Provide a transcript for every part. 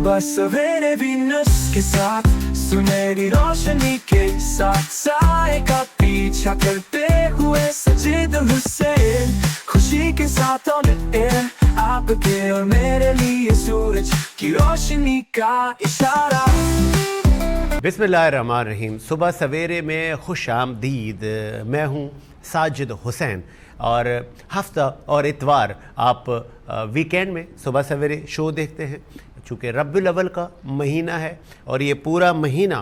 صبح سویرے بھی نس کے ساتھ سنہری روشنی کے ساتھ سائے کا پیچھا کرتے ہوئے سجید حسین خوشی کے ساتھ آپ کے اور میرے لیے سورج کی روشنی کا اشارہ۔ بسم اللہ الرحمن الرحیم۔ صبح سویرے میں خوش آمدید، میں ہوں ساجد حسین، اور ہفتہ اور اتوار آپ ویکینڈ میں صبح سویرے شو دیکھتے ہیں۔ چونکہ ربیع الاول کا مہینہ ہے اور یہ پورا مہینہ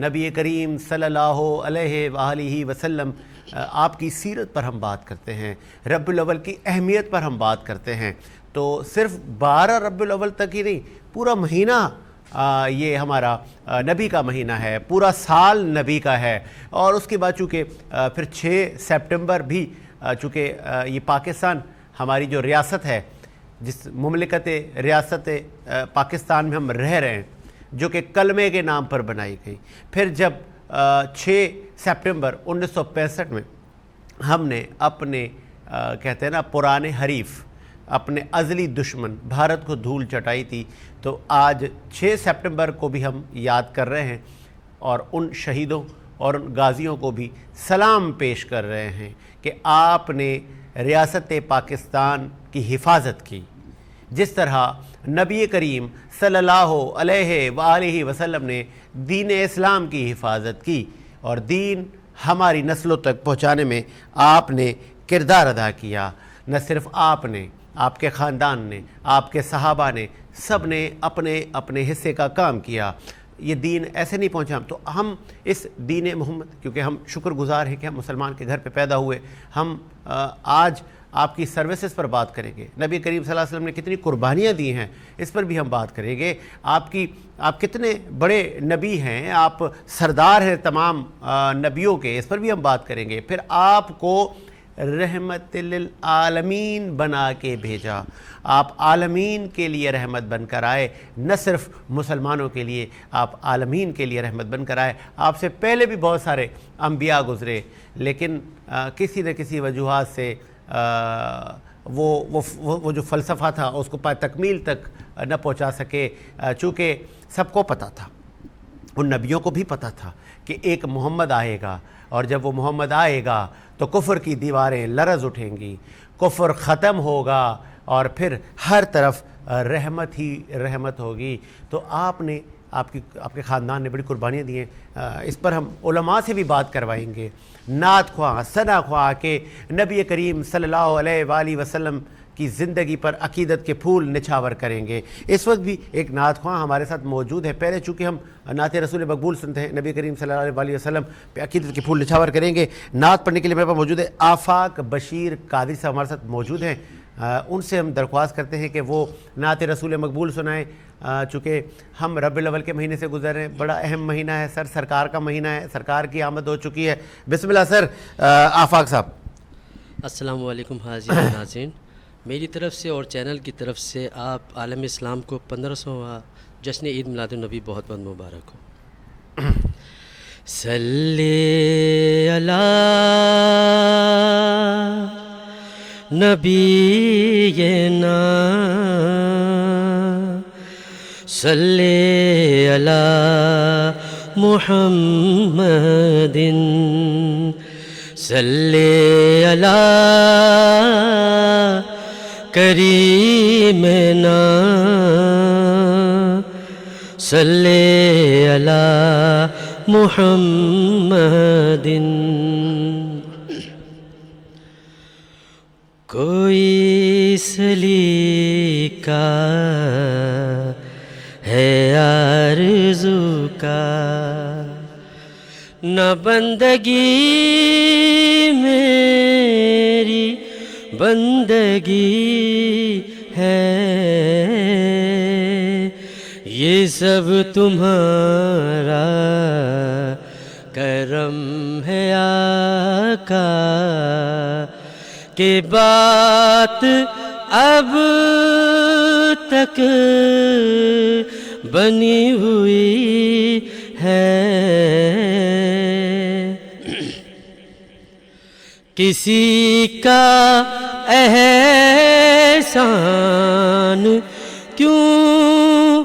نبی کریم صلی اللہ علیہ وآلہ وسلم آپ کی سیرت پر ہم بات کرتے ہیں، ربیع الاول کی اہمیت پر ہم بات کرتے ہیں۔ تو صرف 12 ربیع الاول تک ہی نہیں، پورا مہینہ یہ ہمارا نبی کا مہینہ ہے، پورا سال نبی کا ہے۔ اور اس کے بعد چونکہ پھر 6 سپٹمبر بھی، چونکہ یہ پاکستان ہماری جو ریاست ہے، جس مملکت ریاست پاکستان میں ہم رہ رہے ہیں، جو کہ کلمے کے نام پر بنائی گئی، پھر جب 6 سپٹمبر 1965 میں ہم نے اپنے کہتے ہیں نا پرانے حریف، اپنے ازلی دشمن بھارت کو دھول چٹائی تھی، تو آج 6 سپٹمبر کو بھی ہم یاد کر رہے ہیں اور ان شہیدوں اور ان غازیوں کو بھی سلام پیش کر رہے ہیں کہ آپ نے ریاست پاکستان کی حفاظت کی، جس طرح نبی کریم صلی اللہ علیہ وآلہ وسلم نے دین اسلام کی حفاظت کی، اور دین ہماری نسلوں تک پہنچانے میں آپ نے کردار ادا کیا۔ نہ صرف آپ نے، آپ کے خاندان نے، آپ کے صحابہ نے، سب نے اپنے اپنے حصے کا کام کیا۔ یہ دین ایسے نہیں پہنچا، تو ہم اس دین محمد، کیونکہ ہم شکر گزار ہیں کہ ہم مسلمان کے گھر پہ پیدا ہوئے، ہم آج آپ کی سروسز پر بات کریں گے۔ نبی کریم صلی اللہ علیہ وسلم نے کتنی قربانیاں دی ہیں، اس پر بھی ہم بات کریں گے۔ آپ کتنے بڑے نبی ہیں، آپ سردار ہیں تمام نبیوں کے، اس پر بھی ہم بات کریں گے۔ پھر آپ کو رحمت للعالمین بنا کے بھیجا، آپ عالمین کے لیے رحمت بن کر آئے، نہ صرف مسلمانوں کے لیے، آپ عالمین کے لیے رحمت بن کر آئے۔ آپ سے پہلے بھی بہت سارے انبیاء گزرے، لیکن کسی نہ کسی وجوہات سے وہ جو فلسفہ تھا اس کو تکمیل تک نہ پہنچا سکے، چونکہ سب کو پتہ تھا، ان نبیوں کو بھی پتہ تھا کہ ایک محمد آئے گا، اور جب وہ محمد آئے گا تو کفر کی دیواریں لرز اٹھیں گی، کفر ختم ہوگا، اور پھر ہر طرف رحمت ہی رحمت ہوگی۔ تو آپ کے خاندان نے بڑی قربانیاں دی ہیں۔ اس پر ہم علماء سے بھی بات کروائیں گے، نعت خواہ، ثنا خواہ کہ نبی کریم صلی اللہ علیہ وآلہ وسلم کی زندگی پر عقیدت کے پھول نچھاور کریں گے۔ اس وقت بھی ایک نعت خواہ ہمارے ساتھ موجود ہے۔ پہلے چونکہ ہم نعت رسول مقبول سنتے ہیں، نبی کریم صلی اللہ علیہ وآلہ وسلم پہ عقیدت کے پھول نچھاور کریں گے۔ نعت پڑھنے کے لیے میرے پاس موجود ہے آفاق بشیر قادری صاحب، ہمارے ساتھ موجود ہیں۔ ان سے ہم درخواست کرتے ہیں کہ وہ نعت رسول مقبول سنائیں، چونکہ ہم ربیع الاول کے مہینے سے گزر رہے ہیں، بڑا اہم مہینہ ہے سر، سرکار کا مہینہ ہے، سرکار کی آمد ہو چکی ہے۔ بسم اللہ سر، آفاق صاحب۔ السلام علیکم حاضرین ناظرین، میری طرف سے اور چینل کی طرف سے آپ عالم اسلام کو 1500واں جشن عید میلاد النبی بہت بہت مبارک ہو۔ صلی علی نبینا صلی علی محمد صلی علی کریمنا صلی علی محمد۔ کوئی سلیقہ ہے آرزو کا، نہ بندگی میری بندگی ہے، یہ سب تمہارا کرم ہے آقا، کہ بات اب تک بنی ہوئی ہے، کسی کا احسان کیوں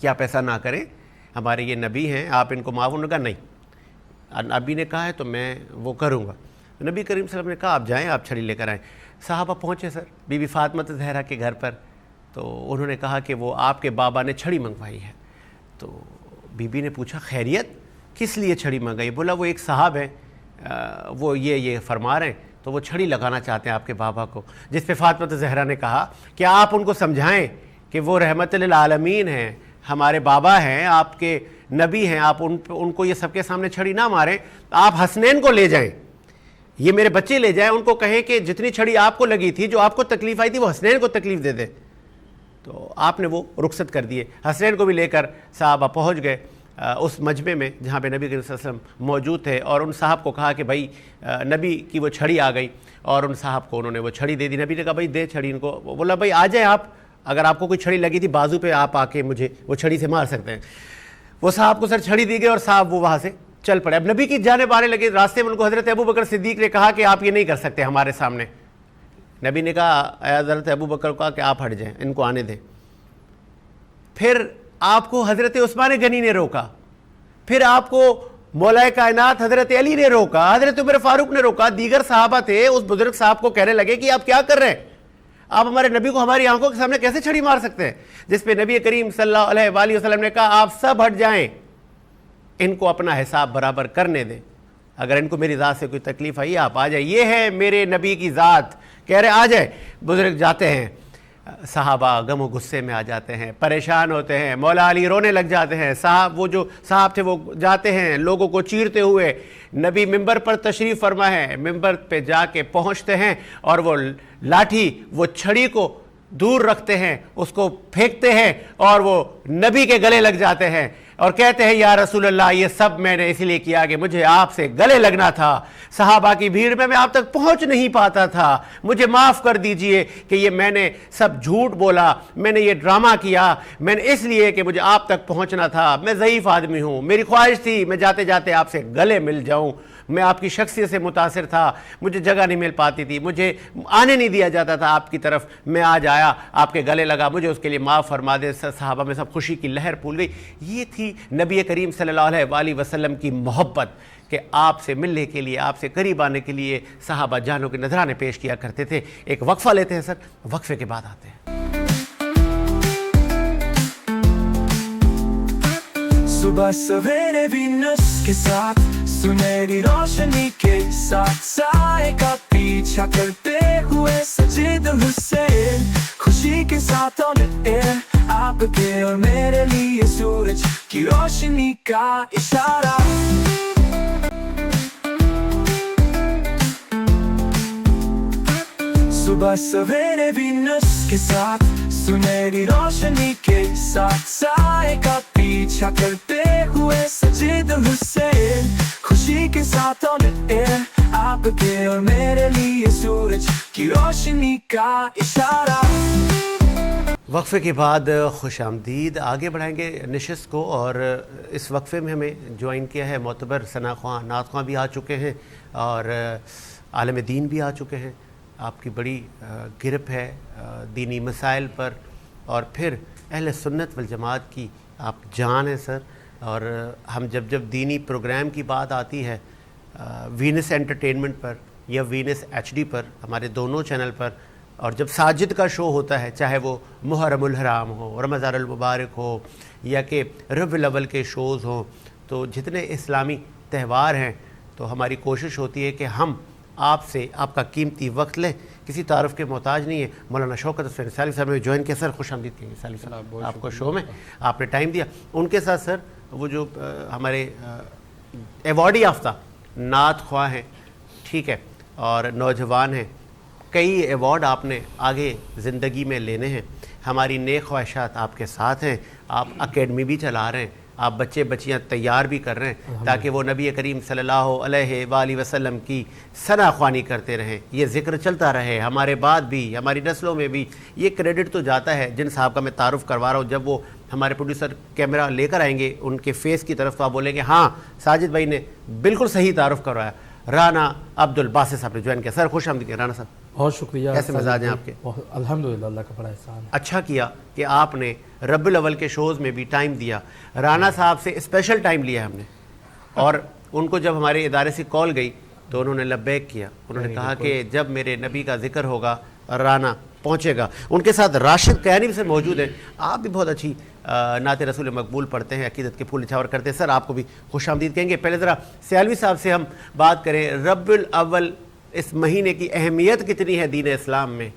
کہ آپ ایسا نہ کریں, ہمارے یہ نبی ہیں, آپ ان کو معاف. انہوں نے کہا نہیں, نبی نے کہا ہے تو میں وہ کروں گا. نبی کریم صلی اللہ علیہ وسلم نے کہا آپ جائیں, آپ چھڑی لے کر آئیں. صحابہ پہنچے سر بی بی فاطمہ زہرا کے گھر پر, تو انہوں نے کہا کہ وہ آپ کے بابا نے چھڑی منگوائی ہے. تو بی بی نے پوچھا خیریت, کس لیے چھڑی منگائی؟ بولا وہ ایک صاحب ہیں, وہ یہ فرما رہے ہیں, تو وہ چھڑی لگانا چاہتے ہیں آپ کے بابا کو. جس پہ فاطمہ زہرا نے کہا کہ آپ ان کو سمجھائیں کہ وہ رحمت للعالمین ہیں, ہمارے بابا ہیں, آپ کے نبی ہیں, آپ ان کو یہ سب کے سامنے چھڑی نہ ماریں, آپ حسنین کو لے جائیں, یہ میرے بچے لے جائیں, ان کو کہیں کہ جتنی چھڑی آپ کو لگی تھی, جو آپ کو تکلیف آئی تھی, وہ حسنین کو تکلیف دے دے. تو آپ نے وہ رخصت کر دیے. حسنین کو بھی لے کر صحابہ پہنچ گئے اس مجمع میں جہاں پہ نبی کریم صلی اللہ علیہ وسلم موجود تھے, اور ان صاحب کو کہا کہ بھائی نبی کی وہ چھڑی آ گئی, اور ان صاحب کو انہوں نے وہ چھڑی دے دی. نبی نے کہا بھائی دے چھڑی ان کو. بولا بھائی آ جائیں آپ, اگر آپ کو کوئی چھڑی لگی تھی بازو پہ, آپ آ کے مجھے وہ چھڑی سے مار سکتے ہیں. وہ صاحب کو سر چھڑی دی گئی, اور صاحب وہ وہاں سے چل پڑے. اب نبی کی جانب آنے لگے, راستے میں ان کو حضرت ابو بکر صدیق نے کہا کہ آپ یہ نہیں کر سکتے ہمارے سامنے. نبی نے کہا اے حضرت ابو بکر کو کہ آپ ہٹ جائیں, ان کو آنے دیں. پھر آپ کو حضرت عثمان غنی نے روکا, پھر آپ کو مولا کائنات حضرت علی نے روکا, حضرت عمر فاروق نے روکا, دیگر صحابہ تھے. اس بزرگ صاحب کو کہنے لگے کہ آپ کیا کر رہے ہیں, آپ ہمارے نبی کو ہماری آنکھوں کے سامنے کیسے چھڑی مار سکتے ہیں؟ جس پہ نبی کریم صلی اللہ علیہ وآلہ وسلم نے کہا آپ سب ہٹ جائیں, ان کو اپنا حساب برابر کرنے دیں, اگر ان کو میری ذات سے کوئی تکلیف آئی آپ آ جائیں, یہ ہے میرے نبی کی ذات. کہہ رہے آ جائے. بزرگ جاتے ہیں, صحابہ غم و غصے میں آ جاتے ہیں, پریشان ہوتے ہیں, مولا علی رونے لگ جاتے ہیں. وہ جو صاحب تھے وہ جاتے ہیں لوگوں کو چیرتے ہوئے. نبی ممبر پر تشریف فرما ہے, ممبر پہ جا کے پہنچتے ہیں, اور وہ لاٹھی, وہ چھڑی کو دور رکھتے ہیں, اس کو پھینکتے ہیں, اور وہ نبی کے گلے لگ جاتے ہیں, اور کہتے ہیں یا رسول اللہ یہ سب میں نے اس لیے کیا کہ مجھے آپ سے گلے لگنا تھا, صحابہ کی بھیڑ میں آپ تک پہنچ نہیں پاتا تھا, مجھے معاف کر دیجئے کہ یہ میں نے سب جھوٹ بولا, میں نے یہ ڈرامہ کیا, میں نے اس لیے کہ مجھے آپ تک پہنچنا تھا, میں ضعیف آدمی ہوں, میری خواہش تھی میں جاتے جاتے آپ سے گلے مل جاؤں, میں آپ کی شخصیت سے متاثر تھا, مجھے جگہ نہیں مل پاتی تھی, مجھے آنے نہیں دیا جاتا تھا آپ کی طرف, میں آج آیا آپ کے گلے لگا, مجھے اس کے لیے معاف فرما دے. صحابہ میں سب خوشی کی لہر پھول گئی. یہ تھی نبی کریم صلی اللہ علیہ وآلہ وسلم کی محبت, کہ آپ سے ملنے کے لیے, آپ سے قریب آنے کے لیے صحابہ جانوں کے نذرانے پیش کیا کرتے تھے. ایک وقفہ لیتے ہیں سر, وقفے کے بعد آتے ہیں. صبح سویرے وینس کے ساتھ, سنہری روشنی کے ساتھ, سائے کا پیچھا کرتے ہوئے سجید حسین, خوشی کے ساتھ آن ایئر, آپ کے اور میرے لیے سورج کی روشنی کا اشارہ. صبح سویرے وینس کے ساتھ, سنہری روشنی کے ساتھ, سائے کا پیچھا کرتے ہوئے سجید حسین, خوشی کے ساتھ آن ایئر, آپ کے اور میرے لیے سورج کی روشنی کا اشارہ. وقفے کے بعد خوش آمدید. آگے بڑھائیں گے نشست کو, اور اس وقفے میں ہمیں جوائن کیا ہے معتبر ثنا خواں, نعت خواں بھی آ چکے ہیں, اور عالم دین بھی آ چکے ہیں. آپ کی بڑی گرپ ہے دینی مسائل پر, اور پھر اہل سنت والجماعت کی آپ جان ہیں سر. اور ہم جب دینی پروگرام کی بات آتی ہے, وینس انٹرٹینمنٹ پر یا وینس HD پر, ہمارے دونوں چینل پر, اور جب ساجد کا شو ہوتا ہے, چاہے وہ محرم الحرام ہو, رمضان المبارک ہو, یا کہ ربیع الاول کے شوز ہوں, تو جتنے اسلامی تہوار ہیں, تو ہماری کوشش ہوتی ہے کہ ہم آپ سے آپ کا قیمتی وقت لیں. کسی تعارف کے محتاج نہیں ہے. مولانا شوکت حسین سالک صاحب نے جوائن کیا. سر خوش آمدید کہیں گے سالک صاحب آپ کو شو میں, آپ نے ٹائم دیا. ان کے ساتھ سر وہ جو ہمارے ایوارڈ یافتہ نعت خواں ہیں, ٹھیک ہے, اور نوجوان ہیں, کئی ایوارڈ آپ نے آگے زندگی میں لینے ہیں. ہماری نیک خواہشات آپ کے ساتھ ہیں. آپ اکیڈمی بھی چلا رہے ہیں, آپ بچے بچیاں تیار بھی کر رہے ہیں تاکہ وہ نبی کریم صلی اللہ علیہ وآلہ وسلم کی ثنا خوانی کرتے رہیں. یہ ذکر چلتا رہے ہمارے بعد بھی, ہماری نسلوں میں بھی. یہ کریڈٹ تو جاتا ہے جن صاحب کا میں تعارف کروا رہا ہوں. جب وہ ہمارے پروڈیوسر کیمرہ لے کر آئیں گے ان کے فیس کی طرف, تو آپ بولیں گے ہاں ساجد بھائی نے بالکل صحیح تعارف کروایا. رانا عبد الباسط صاحب نے جوائن کیا. سر خوش آمدید. رانا صاحب بہت شکریہ. کیسے مزاج ہیں آپ کے؟ الحمدللہ اللہ کا بڑا احسان ہے. اچھا کیا کہ آپ نے رب الاول کے شوز میں بھی ٹائم دیا. رانا صاحب سے اسپیشل ٹائم لیا ہم نے، اور ان کو جب ہمارے ادارے سے کال گئی تو انہوں نے لبیک کیا. انہوں نے کہا کہ جب میرے نبی کا ذکر ہوگا رانا پہنچے گا. ان کے ساتھ راشد قیانی بھی سر موجود ہیں. آپ بھی بہت اچھی نعت رسول مقبول پڑھتے ہیں، عقیدت کے پھول نچھاور کرتے ہیں. سر آپ کو بھی خوش آمدید کہیں گے. پہلے ذرا سیالوی صاحب سے ہم بات کریں. رب الاول اس مہینے کی اہمیت کتنی ہے دین اسلام میں؟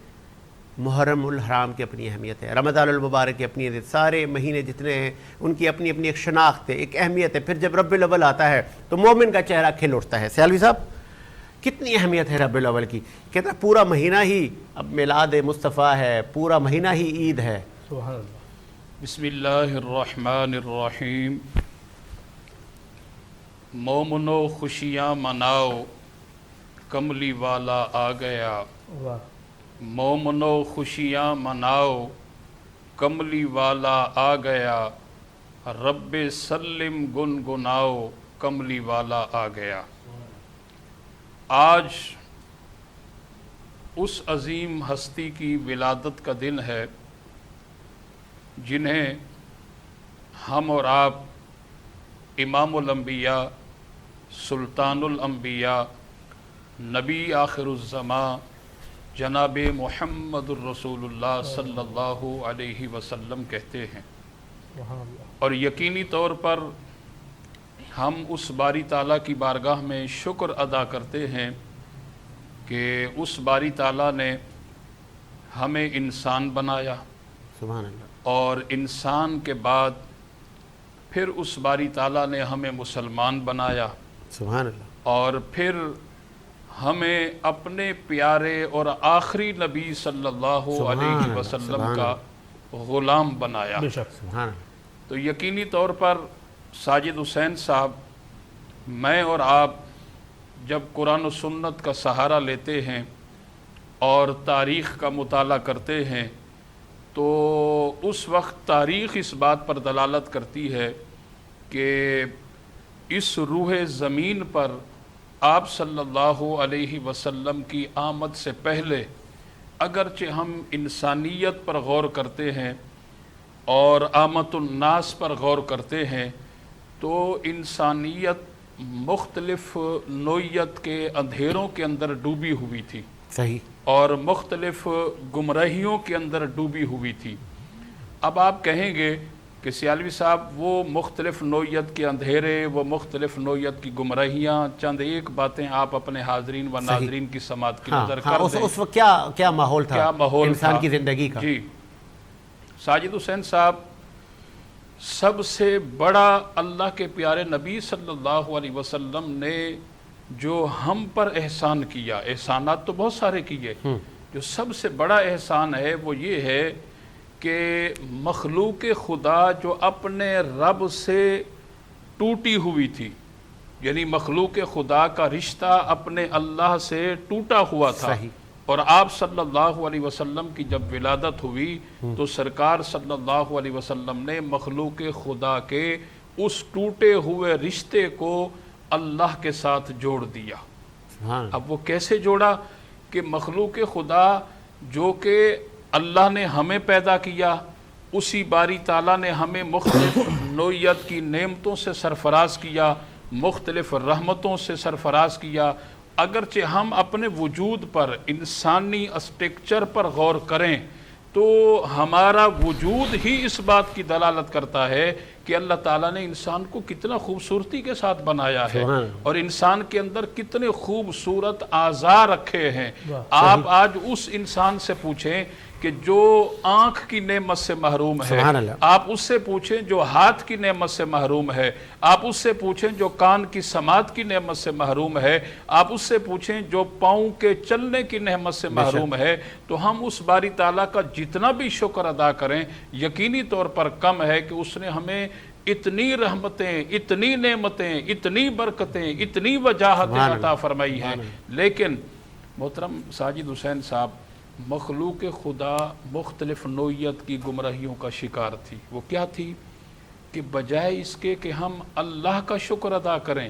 محرم الحرام کی اپنی اہمیت ہے، رمضان المبارک کی اپنی اہمیت، سارے مہینے جتنے ہیں ان کی اپنی اپنی ایک شناخت ہے، ایک اہمیت ہے. پھر جب رب الاول آتا ہے تو مومن کا چہرہ کھل اٹھتا ہے. سیالوی صاحب کتنی اہمیت ہے رب الاول کی؟ کہتا ہے پورا مہینہ ہی اب میلاد مصطفیٰ ہے، پورا مہینہ ہی عید ہے. سبحان اللہ. بسم اللہ الرحمن الرحیم. مومنو خوشیاں مناؤ، کملی والا آ گیا. واہ. مومنو خوشیاں مناؤ، کملی والا آ گیا. رب سلم گنگناؤ، کملی والا آ گیا. آج اس عظیم ہستی کی ولادت کا دن ہے جنہیں ہم اور آپ امام الانبیاء، سلطان الانبیاء، نبی آخر الزماں جناب محمد الرسول اللہ صلی اللہ علیہ وسلم کہتے ہیں. سبحان اللہ. اور یقینی طور پر ہم اس باری تعالیٰ کی بارگاہ میں شکر ادا کرتے ہیں کہ اس باری تعالیٰ نے ہمیں انسان بنایا، سبحان اللہ. اور انسان کے بعد پھر اس باری تعالیٰ نے ہمیں مسلمان بنایا، سبحان اللہ. اور پھر ہمیں اپنے پیارے اور آخری نبی صلی اللہ علیہ وسلم کا غلام بنایا. بے شک. سبحان اللہ. تو یقینی طور پر ساجد حسین صاحب، میں اور آپ جب قرآن و سنت کا سہارا لیتے ہیں اور تاریخ کا مطالعہ کرتے ہیں تو اس وقت تاریخ اس بات پر دلالت کرتی ہے کہ اس روح زمین پر آپ صلی اللہ علیہ وسلم کی آمد سے پہلے اگرچہ ہم انسانیت پر غور کرتے ہیں اور آمد الناس پر غور کرتے ہیں تو انسانیت مختلف نوعیت کے اندھیروں کے اندر ڈوبی ہوئی تھی، صحیح، اور مختلف گمراہیوں کے اندر ڈوبی ہوئی تھی. اب آپ کہیں گے کہ سیالوی صاحب وہ مختلف نوعیت کے اندھیرے، وہ مختلف نوعیت کی گمراہیاں، چند ایک باتیں آپ اپنے حاضرین و ناظرین کی سماعت کی نظر کر دیں. اس وقت کیا ماحول تھا، کیا ماحول انسان تھا کی زندگی کا؟ جی ساجد حسین صاحب، سب سے بڑا اللہ کے پیارے نبی صلی اللہ علیہ وسلم نے جو ہم پر احسان کیا، احسانات تو بہت سارے کیے، جو سب سے بڑا احسان ہے وہ یہ ہے کہ مخلوق خدا جو اپنے رب سے ٹوٹی ہوئی تھی، یعنی مخلوق خدا کا رشتہ اپنے اللہ سے ٹوٹا ہوا تھا، صحیح. اور آپ صلی اللہ علیہ وسلم کی جب ولادت ہوئی تو سرکار صلی اللہ علیہ وسلم نے مخلوق خدا کے اس ٹوٹے ہوئے رشتے کو اللہ کے ساتھ جوڑ دیا. اب وہ کیسے جوڑا کہ مخلوق خدا جو کہ اللہ نے ہمیں پیدا کیا، اسی باری تعالیٰ نے ہمیں مختلف نوعیت کی نعمتوں سے سرفراز کیا، مختلف رحمتوں سے سرفراز کیا. اگرچہ ہم اپنے وجود پر، انسانی اسٹرکچر پر غور کریں تو ہمارا وجود ہی اس بات کی دلالت کرتا ہے کہ اللہ تعالیٰ نے انسان کو کتنا خوبصورتی کے ساتھ بنایا ہے اور انسان کے اندر کتنے خوبصورت اعضاء رکھے ہیں. آپ آج اس انسان سے پوچھیں کہ جو آنکھ کی نعمت سے محروم ہے، آپ اس سے پوچھیں جو ہاتھ کی نعمت سے محروم ہے، آپ اس سے پوچھیں جو کان کی سماعت کی نعمت سے محروم ہے، آپ اس سے پوچھیں جو پاؤں کے چلنے کی نعمت سے محروم ہے. تو ہم اس باری تعالیٰ کا جتنا بھی شکر ادا کریں یقینی طور پر کم ہے کہ اس نے ہمیں اتنی رحمتیں، اتنی نعمتیں، اتنی برکتیں، اتنی وجاہتیں عطا فرمائی ہیں. لیکن محترم ساجد حسین صاحب، مخلوق خدا مختلف نوعیت کی گمراہیوں کا شکار تھی. وہ کیا تھی کہ بجائے اس کے کہ ہم اللہ کا شکر ادا کریں،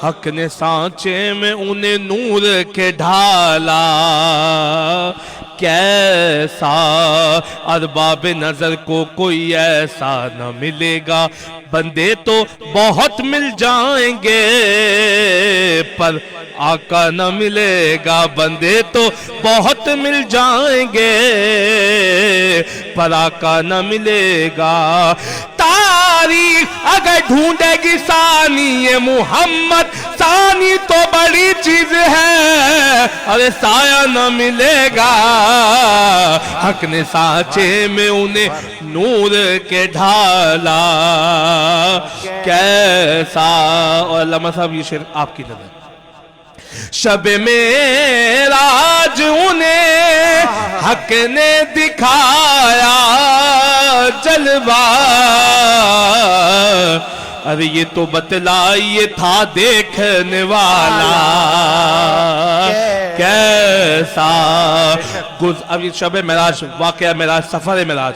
حق نے سانچے میں انہیں نور کے ڈھالا کیسا ارباب نظر کو کوئی ایسا نہ ملے گا بندے تو بہت مل جائیں گے پر آقا نہ ملے گا بندے تو بہت مل جائیں گے پر آقا نہ ملے گا تاریخ اگر ڈھونڈے گی ثانی محمد ثانی تو بڑی چیز ہے ارے سایہ نہ ملے گا حق نے سانچے میں انہیں نور کے ڈھالا کیسا اور علامہ صاحب یہ شعر آپ کی نظر شب معراج انہیں حق نے دکھایا جلوہ ارے یہ تو بتلائیے تھا دیکھنے والا کیسا اب یہ شب معراج واقعہ معراج سفر معراج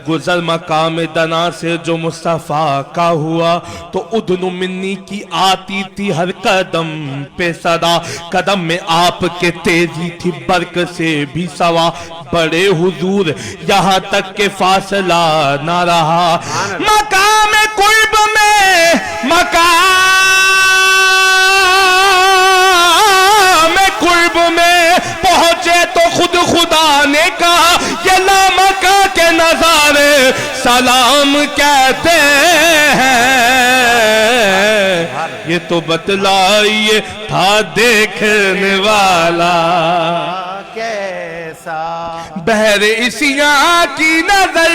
گزر مقام دنا سے جو مصطفیٰ کا ہوا تو ادن منی کی آتی تھی ہر قدم پہ صدا قدم میں آپ کے تیزی تھی برق سے بھی سوا بڑے حضور یہاں تک کہ فاصلہ نہ رہا مقام قرب میں مقام قرب میں پہنچے تو خود خدا نے کہا یہ لامکہ کے نظارے سلام کہتے ہیں یہ تو بتلائیے تھا دیکھنے والا کیسا بہر اسیاں کی نظر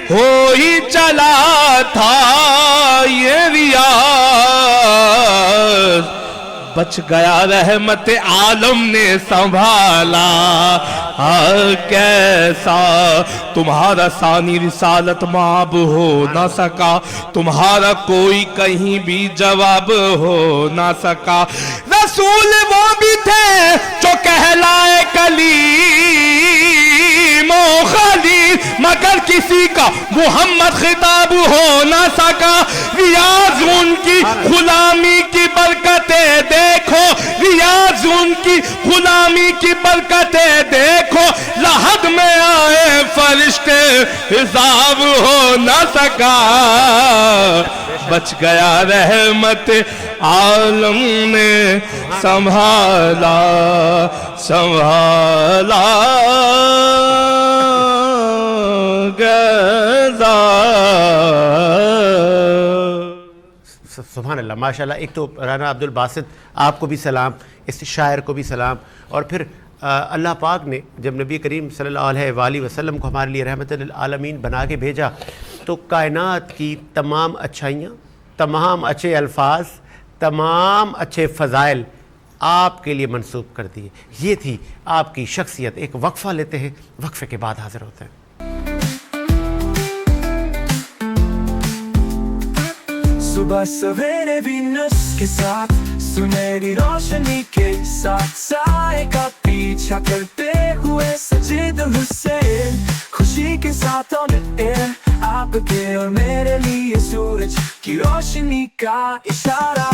ہو ہی چلا تھا یہ ریاض بچ گیا رحمت عالم نے سنبھالا کیسا تمہارا ثانی رسالت مآب ہو نہ سکا تمہارا کوئی کہیں بھی جواب ہو نہ سکا رسول وہ بھی تھے جو کہلائے کلیم و خلیل مگر کسی کا محمد خطاب ہو نہ سکا ریاض ان کی غلامی کی برکتیں دیکھو ریاض ان کی غلامی کی برکتیں دیکھو لحد میں آئے فرشتے حساب ہو نہ سکا بچ گیا رحمت عالم نے سنبھالا سبحان اللہ ماشاءاللہ ایک تو رانا عبد الباسط آپ کو بھی سلام اس شاعر کو بھی سلام اور پھر اللہ پاک نے جب نبی کریم صلی اللہ علیہ وآلہ وسلم کو ہمارے لیے رحمت للعالمین بنا کے بھیجا تو کائنات کی تمام اچھائیاں تمام اچھے الفاظ تمام اچھے فضائل آپ کے لیے منسوب کر دیے یہ تھی آپ کی شخصیت ایک وقفہ لیتے ہیں وقفے کے بعد حاضر ہوتے ہیں صبح سویرے وینس کے ساتھ سنہری روشنی کے ساتھ سائے کا پیچھا کرتے ہوئے سجید حسین خوشی کے ساتھ آن ایئر آپ کے اور میرے لیے سورج کی روشنی کا اشارہ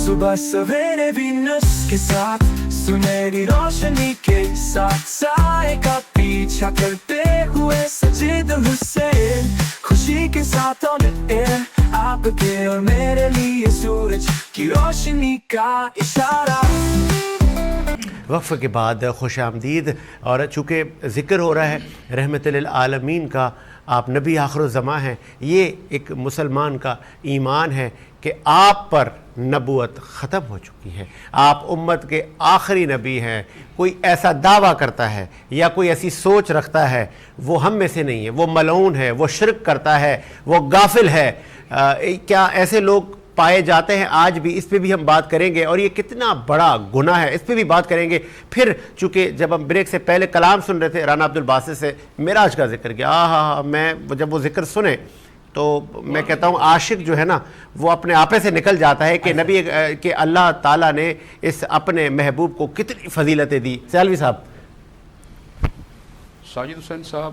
صبح سویرے وینس کے ساتھ سنہری روشنی کے ساتھ سائے کا پیچھا کرتے ہوئے سجید حسین خوشی کے ساتھ آن ایئر آپ کے اور میرے لیے سورج کی روشنی کا اشارہ وقفے کے بعد خوش آمدید اور چونکہ ذکر ہو رہا ہے رحمت للعالمین کا آپ نبی آخر الزماں ہیں یہ ایک مسلمان کا ایمان ہے کہ آپ پر نبوت ختم ہو چکی ہے آپ امت کے آخری نبی ہیں کوئی ایسا دعویٰ کرتا ہے یا کوئی ایسی سوچ رکھتا ہے وہ ہم میں سے نہیں ہے وہ ملعون ہے وہ شرک کرتا ہے وہ غافل ہے کیا ایسے لوگ پائے جاتے ہیں آج بھی اس پہ بھی ہم بات کریں گے اور یہ کتنا بڑا گناہ ہے اس پہ بھی بات کریں گے پھر چونکہ جب ہم بریک سے پہلے کلام سن رہے تھے رانا عبد الباسط سے معراج کا ذکر کیا میں جب وہ ذکر سنے تو میں کہتا ہوں عاشق جو ہے نا وہ اپنے آپے سے نکل جاتا ہے کہ نبی کہ اللہ تعالیٰ نے اس اپنے محبوب کو کتنی فضیلتیں دی سیالوی صاحب ساجد حسین صاحب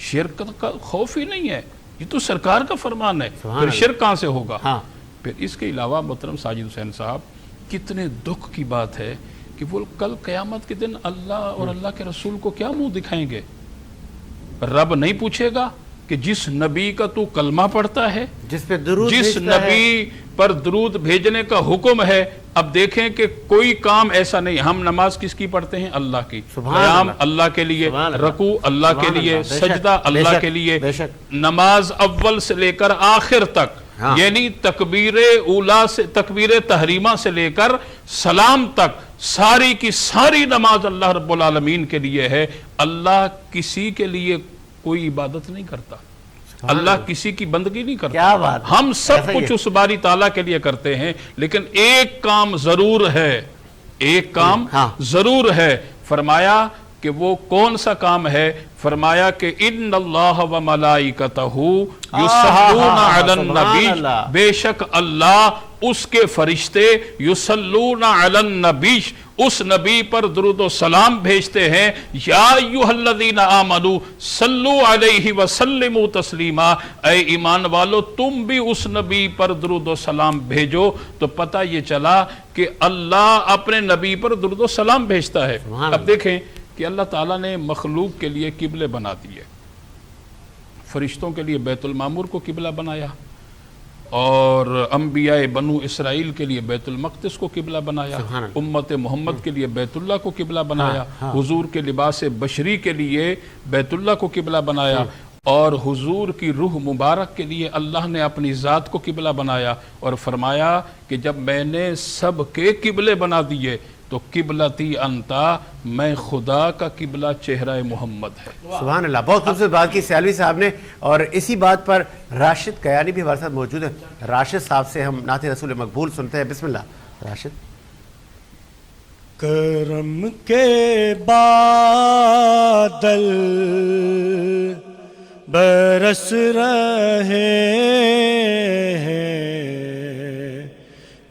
شرک کا خوف ہی نہیں ہے، یہ تو سرکار کا فرمان ہے، سبحان پھر اللہ۔ شرک کہاں سے ہوگا؟ ہاں پھر اس کے علاوہ محترم ساجد حسین صاحب، کتنے دکھ کی بات ہے کہ وہ کل قیامت کے دن اللہ اور اللہ کے رسول کو کیا منہ دکھائیں گے؟ رب نہیں پوچھے گا کہ جس نبی کا تو کلمہ پڑھتا ہے، جس پہ درود جس بھیجتا ہے، نبی پر درود بھیجنے کا حکم ہے، اب دیکھیں کہ کوئی کام ایسا نہیں، ہم نماز کس کی پڑھتے ہیں؟ اللہ کی، سبحان قیام اللہ، اللہ کے لیے، سبحان اللہ، رکوع اللہ کے سبحان لیے، اللہ، بے شک، سجدہ بے اللہ شک، کے لیے، بے شک۔ نماز اول سے لے کر آخر تک، ہاں۔ یعنی تکبیر اولا سے تکبیر تحریمہ سے لے کر سلام تک ساری کی ساری نماز اللہ رب العالمین کے لیے ہے۔ اللہ کسی کے لیے کوئی عبادت نہیں کرتا، اللہ کسی کی بندگی نہیں کرتا، کیا بات ہے، ہم سب ایسا ہی کچھ ہے۔ اس باری تعالیٰ کے لیے کرتے ہیں، لیکن ایک کام ضرور ہے، ایک کام ہاں۔ ضرور ہے۔ فرمایا کہ وہ کون سا کام ہے؟ فرمایا کہ ان اللہ و ملائکتہ یصلون علی النبی، سبحان اللہ۔ بے شک اللہ اس کے فرشتے یصلون علی النبی، اس نبی پر درود و سلام بھیجتے ہیں۔ یا ایھا الذین آمنوا صلو علیہ وسلموا تسلیما، اے ایمان والو تم بھی اس نبی پر درود و سلام بھیجو۔ تو پتہ یہ چلا کہ اللہ اپنے نبی پر درود و سلام بھیجتا ہے۔ سبحان اب دیکھیں کہ اللہ تعالیٰ نے مخلوق کے لیے قبلے بنا دیے، فرشتوں کے لیے بیت المعمور کو قبلہ بنایا، اور انبیاء بنو اسرائیل کے لیے بیت المقدس کو قبلہ بنایا، سبحان اللہ۔ امت محمد کے لیے بیت اللہ کو قبلہ بنایا، ہاں۔ حضور کے لباس بشری کے لیے بیت اللہ کو قبلہ بنایا، اور حضور کی روح مبارک کے لیے اللہ نے اپنی ذات کو قبلہ بنایا، اور فرمایا کہ جب میں نے سب کے قبلے بنا دیے تو قبلتی انتا، میں خدا کا قبلہ چہرہ محمد ہے۔ سبحان اللہ، بہت خوبصورت بات کی سیالوی صاحب نے، اور اسی بات پر راشد قیانی بھی ہمارے ساتھ موجود ہیں۔ راشد صاحب سے ہم نعت رسول مقبول سنتے ہیں۔ بسم اللہ راشد۔ کرم کے بادل برس رہے ہیں،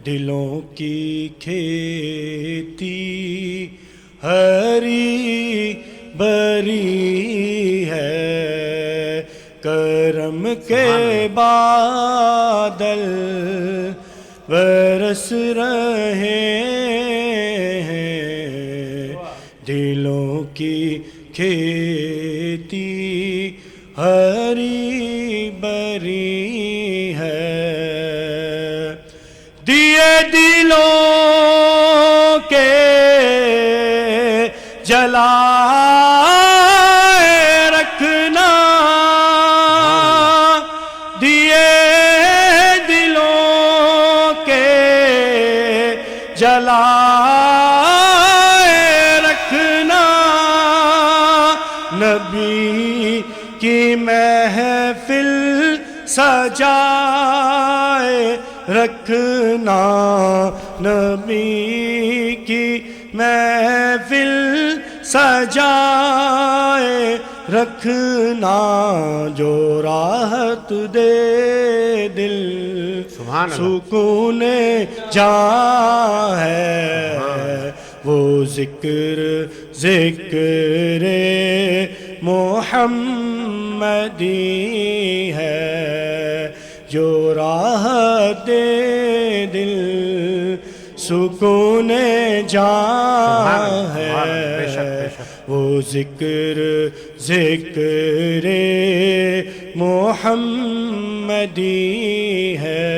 دلوں کی کھیتی ہری بری ہے، کرم کے بادل برس رہے ہیں، دلوں کی کھیتی ہری بری ہے، دیے دلوں کے جلائے رکھنا، دیے دلوں کے جلائے رکھنا، نبی کی محفل سجائے رکھنا، نبی کی محفل سجائے رکھنا، جو راحت دے دل سبحان اللہ۔ سکون جاں ہے، وہ ذکر ذکر محمدی ہے، جو راحت دے دل سکون جاں ہے، وہ ذکر ذکر محمدی ہے،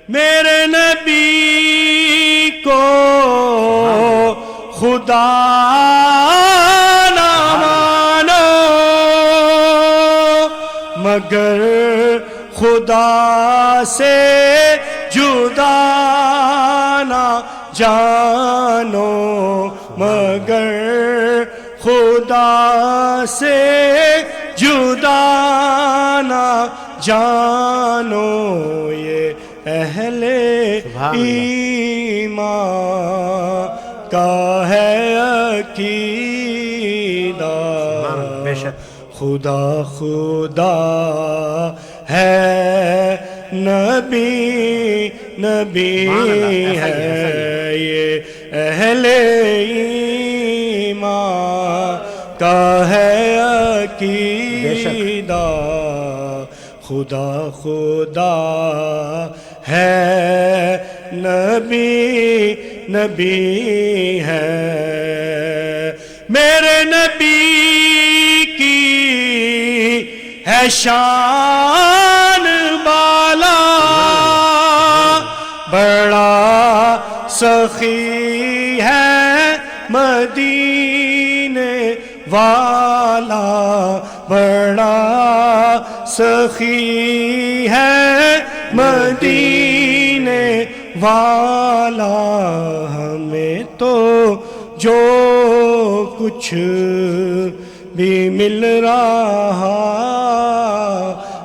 میرے نبی کو خدا نہ مانو مگر خدا سے جدا نہ جانو، مگر خدا سے جدا نہ جانو، یہ اہل ایمان کا ہے عقیدہ، خدا خدا ہے، نبی نبی ہے، یہ اہل ایمان کا ہے خدا خدا ہے نبی نبی ہے میرے نبی کی ہے شان بالا بڑا سخی ہے مدینے والا بڑا سخی ہے مدینے والا ہمیں تو جو کچھ بھی مل رہا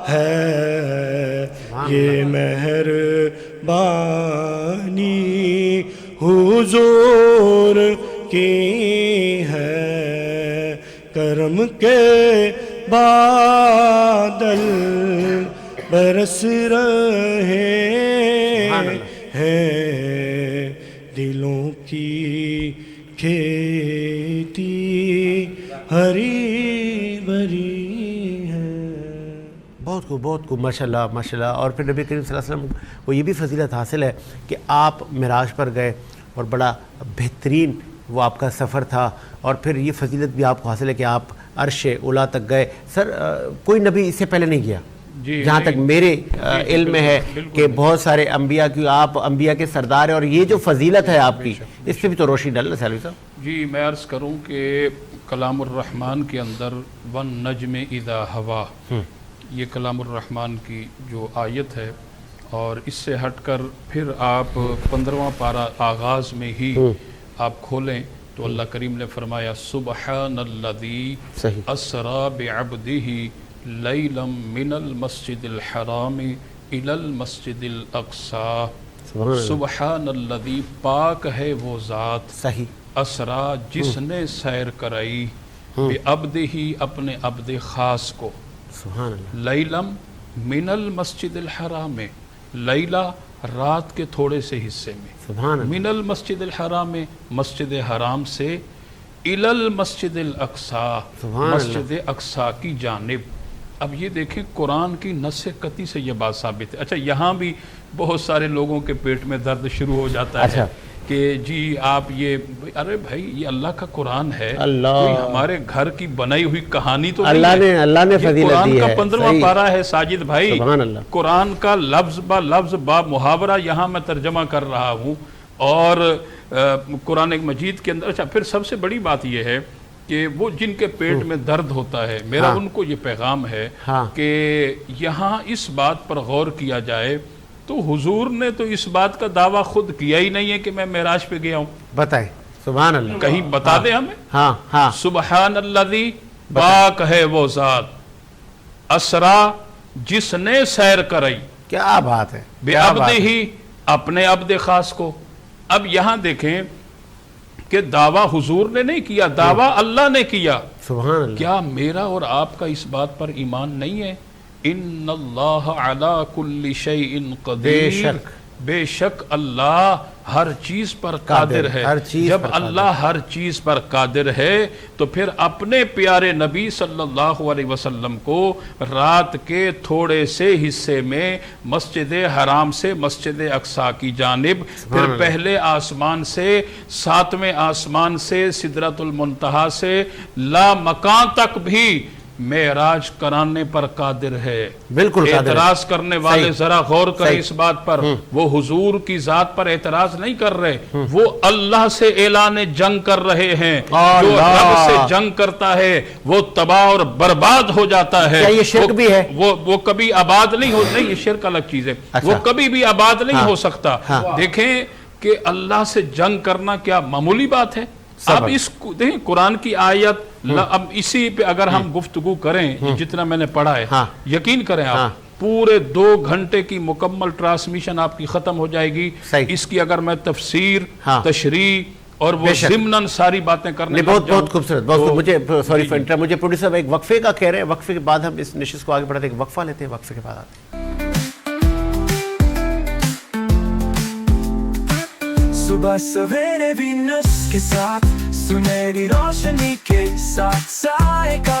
ہے یہ مہربانی حضور کی ہے کرم کے بادل برس رہے ہیں دلوں کی کھیتی ہری بھری ہے بہت خوب ماشاء اللہ ماشاء اللہ. اور پھر نبی کریم صلی اللہ علیہ وسلم کو یہ بھی فضیلت حاصل ہے کہ آپ معراج پر گئے اور بڑا بہترین وہ آپ کا سفر تھا, اور پھر یہ فضیلت بھی آپ کو حاصل ہے کہ آپ عرش اولا تک گئے. سر کوئی نبی اس سے پہلے نہیں گیا جہاں تک میرے علم میں ہے کہ بہت سارے انبیاء کی آپ انبیاء کے سردار ہیں, اور یہ جو فضیلت ہے آپ کی اس پہ بھی تو روشنی ڈالنا سیلوی صاحب. جی میں عرض کروں کہ کلام الرحمن کے اندر والنجم اذا ہوا, یہ کلام الرحمن کی جو آیت ہے, اور اس سے ہٹ کر پھر آپ 15واں پارہ آغاز میں ہی آپ کھولیں تو اللہ کریم نے فرمایا سبحان الذی اسرا بعبدہ لیلا من المسجد الحرام الی المسجد الاقصی. سبحان الذی, پاک ہے وہ ذات, اسرا جس نے سیر کرائی, بعبدہ اپنے عبد خاص کو, لیلم من المسجد الحرام, لیلہ رات کے تھوڑے سے حصے میں, من المسجد الحرام مسجد حرام سے, الی المسجد الاقصی مسجد اقصی کی جانب. اب یہ دیکھیں قرآن کی نص قطعی سے یہ بات ثابت ہے. اچھا یہاں بھی بہت سارے لوگوں کے پیٹ میں درد شروع ہو جاتا ہے کہ جی آپ یہ, ارے بھائی یہ اللہ کا قرآن ہے, کوئی ہمارے گھر کی بنائی ہوئی کہانی تو نہیں ہے. اللہ نے فضیلت دی ہے. قرآن کا 15واں پارہ ہے ساجد بھائی, قرآن کا لفظ با محاورہ یہاں میں ترجمہ کر رہا ہوں, اور قرآن مجید کے اندر. اچھا پھر سب سے بڑی بات یہ ہے کہ وہ جن کے پیٹ میں درد ہوتا ہے, میرا ان کو یہ پیغام ہے کہ یہاں اس بات پر غور کیا جائے. تو حضور نے تو اس بات کا دعویٰ خود کیا ہی نہیں ہے کہ میں معراج پہ گیا ہوں. بتائیں سبحان اللہ, کہیں بتا دیں ہمیں. سبحان الذی, پاک ہے وہ ذات, اسرا جس نے سیر کرائی, کیا بات ہے, بعبدہ اپنے عبد خاص کو. اب یہاں دیکھیں کہ دعویٰ حضور نے نہیں کیا, دعویٰ اللہ نے کیا. سبحان اللہ. کیا میرا اور آپ کا اس بات پر ایمان نہیں ہے؟ ان اللہ علی کل شیء قدیر, بے شک اللہ ہر چیز پر قادر ہے. جب اللہ ہر چیز پر قادر ہے تو پھر اپنے پیارے نبی صلی اللہ علیہ وسلم کو رات کے تھوڑے سے حصے میں مسجد حرام سے مسجد اقصی کی جانب, پھر پہلے آسمان سے, 7ویں آسمان سے, سدرۃ المنتہا سے لا مکان تک بھی معراج کرانے پر قادر ہے. بالکل اعتراض کرنے والے ذرا غور کریں اس بات پر, وہ حضور کی ذات پر اعتراض نہیں کر رہے, وہ اللہ سے اعلان جنگ کر رہے ہیں. جو رب سے جنگ کرتا ہے وہ تباہ اور برباد ہو جاتا ہے. یہ شرک بھی ہے, وہ کبھی آباد نہیں ہو, نہیں یہ شرک الگ چیز ہے, وہ کبھی بھی آباد نہیں ہو سکتا. دیکھیں کہ اللہ سے جنگ کرنا کیا معمولی بات ہے. اب اس دیکھیں قرآن کی آیت, اب اسی پہ اگر ہم گفتگو کریں جتنا میں نے پڑھا ہے, یقین کریں آپ پورے 2 گھنٹے کی مکمل ٹرانسمیشن آپ کی ختم ہو جائے گی. اس کی اگر میں تفسیر, تشریح اور وہ ضمناً ساری باتیں کرنے لگ جاؤں. بہت خوبصورت, بہت مجھے سوری فار انٹرپٹ, مجھے پروڈیوسر صاحب ایک وقفے کا کہہ رہے ہیں, وقفے کے بعد ہم اس نشست کو آگے بڑھاتے ہیں. ایک وقفہ لیتے ہیں, وقفے کے بعد آتے ہیں. صبح سویرے وینس کے ساتھ, سنہری روشنی کے ساتھ, سائے کا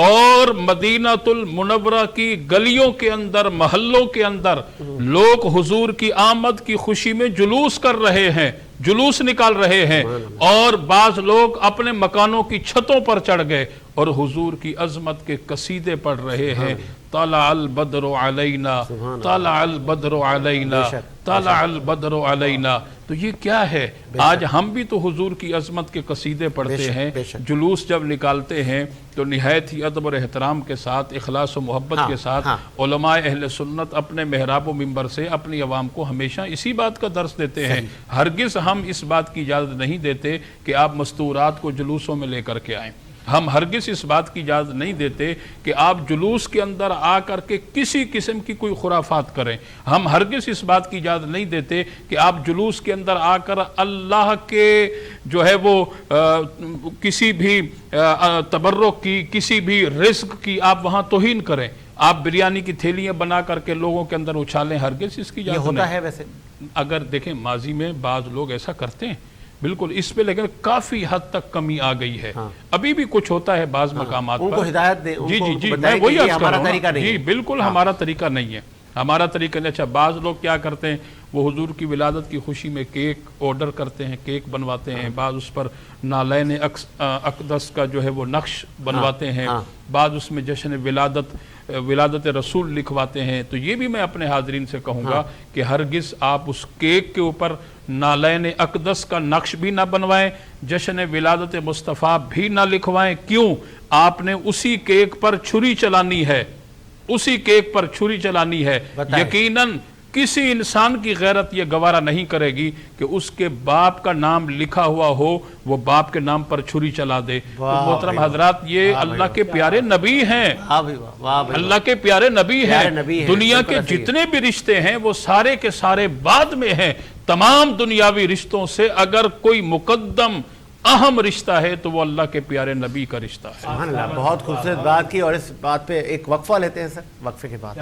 اور مدینۃ المنورہ کی گلیوں کے اندر محلوں کے اندر لوگ حضور کی آمد کی خوشی میں جلوس کر رہے ہیں، جلوس نکال رہے ہیں، اور بعض لوگ اپنے مکانوں کی چھتوں پر چڑھ گئے اور حضور کی عظمت کے قصیدے پڑھ رہے ہیں۔ طلع البدر علینا، طلع البدر علینا، طلع البدر علینا۔ تو یہ کیا ہے؟ آج ہم بھی تو حضور کی عظمت کے قصیدے پڑھتے ہیں، جلوس جب نکالتے ہیں تو نہایت ہی ادب اور احترام کے ساتھ، اخلاص و محبت کے ساتھ علماء اہل سنت اپنے محراب و منبر سے اپنی عوام کو ہمیشہ اسی بات کا درس دیتے ہیں۔ ہرگز ہم اس بات کی اجازت نہیں دیتے کہ آپ مستورات کو جلوسوں میں لے کر کے آئیں۔ ہم ہرگز اس بات کی اجازت نہیں دیتے کہ آپ جلوس کے اندر آ کر کے کسی قسم کی کوئی خرافات کریں۔ ہم ہرگز اس بات کی اجازت نہیں دیتے کہ آپ جلوس کے اندر آ کر اللہ کے جو ہے وہ کسی بھی تبرک کی، کسی بھی رزق کی آپ وہاں توہین کریں۔ آپ بریانی کی تھیلیاں بنا کر کے لوگوں کے اندر اچھالیں، ہرگز اس کی اجازت نہیں۔ یہ ہوتا ہے ویسے؟ اگر دیکھیں ماضی میں بعض لوگ ایسا کرتے ہیں بالکل، اس پہ لیکن کافی حد تک کمی آ گئی ہے۔ ابھی بھی کچھ ہوتا ہے بعض مقامات پر، ان کو ہدایت دیں، جی جی جی، میں بتائیں وہی کہ یہ عرض کر ہمارا رہا ہوں طریقہ نا، نہیں ہے۔ جی بالکل ہمارا طریقہ نہیں ہے، ہمارا طریقہ نہیں۔ اچھا بعض لوگ کیا کرتے ہیں، وہ حضور کی ولادت کی خوشی میں کیک آرڈر کرتے ہیں، کیک بنواتے ہیں، بعض اس پر نالین اقدس کا جو ہے وہ نقش بنواتے ہیں، بعض اس میں جشن ولادت رسول لکھواتے ہیں۔ تو یہ بھی میں اپنے حاضرین سے کہوں گا کہ ہرگز آپ اس کیک کے اوپر نالین اقدس کا نقش بھی نہ بنوائیں، جشن ولادت مصطفیٰ بھی نہ لکھوائیں۔ کیوں؟ آپ نے اسی کیک پر چھری چلانی ہے، اسی کیک پر چھری چلانی ہے۔ یقیناً کسی انسان کی غیرت یہ گوارا نہیں کرے گی کہ اس کے باپ کا نام لکھا ہوا ہو، وہ باپ کے نام پر چھری چلا دے۔ محترم حضرات، یہ اللہ کے پیارے نبی ہیں، اللہ کے پیارے نبی ہیں۔ دنیا کے جتنے بھی رشتے ہیں وہ سارے کے سارے بعد میں ہیں۔ تمام دنیاوی رشتوں سے اگر کوئی مقدم اہم رشتہ ہے تو وہ اللہ کے پیارے نبی کا رشتہ ہے۔ سبحان اللہ، بہت خوبصورت بات کی، اور اس بات پہ ایک وقفہ لیتے ہیں سر، وقفے کے بعد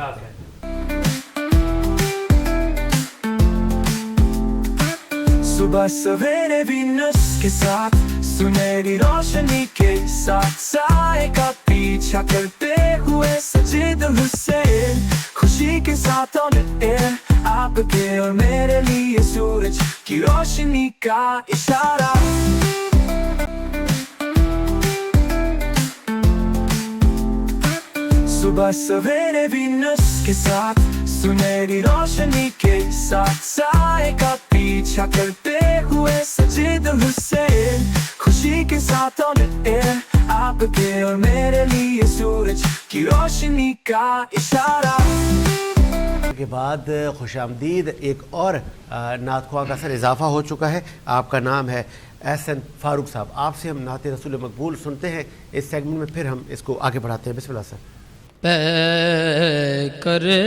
صبح سویرے وینس کے ساتھ سنہری روشنی کے ساتھ سائے کا پیچھا کرتے ہوئے سجید حسین خوشی کے ساتھ آپ کے اور میرے لیے سورج کی روشنی کا اشارہ۔ صبح سویرے وینس کے ساتھ سنہری روشنی کے ساتھ سائے کا پیچھا کرتے ہوئے سجید حسین خوشی کے ساتھ آپ کے اور میرے لیے سورج کی روشنی کا اشارہ۔ کے بعد خوش آمدید ایک اور نعت خواہ کا سر اضافہ ہو چکا ہے، آپ کا نام ہے احسن فاروق صاحب۔ آپ سے ہم نعت رسول مقبول سنتے ہیں، اس سیگمنٹ میں پھر ہم اس کو آگے بڑھاتے ہیں۔ بسم اللہ سر۔ پے کرے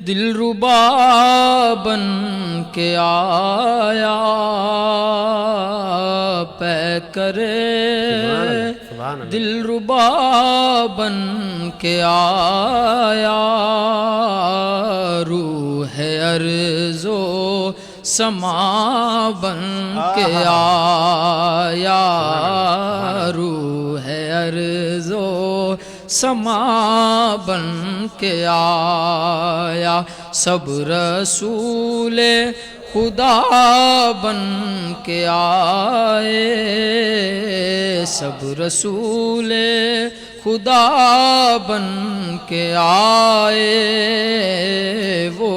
دل ربا بن کے آیا، پے کرے دل ربا بن کے آیا، روح ارض و سما بن کے آیا، روح ارض و سما بن کے آیا، سب رسول خدا بن کے آئے، سب رسول خدا بن کے آئے، وہ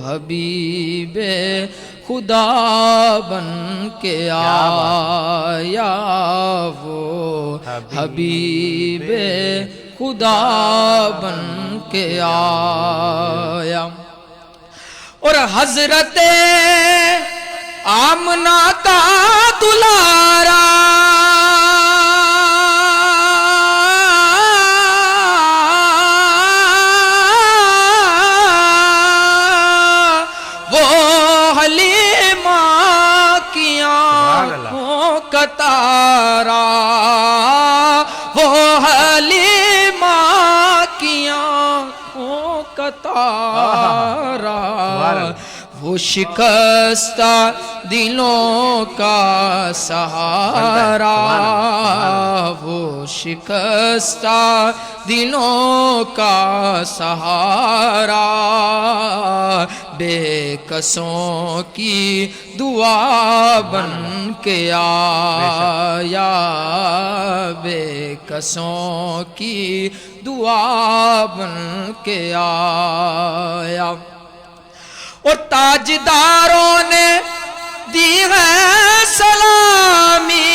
حبیب خدا بن کے آیا، وہ حبیب خدا بن کے آیا۔ اور حضرت آمنہ کا دلارا تارا، وہ حلیمہ کی آنکھوں کا تارا، وہ وہ شکستہ دلوں کا سہارا، وہ شکستہ دلوں کا سہارا، بے کسوں کی دعا بن کے آیا، بے کسوں کی دعا بن کے آیا، اور تاجداروں نے دی ہے سلامی،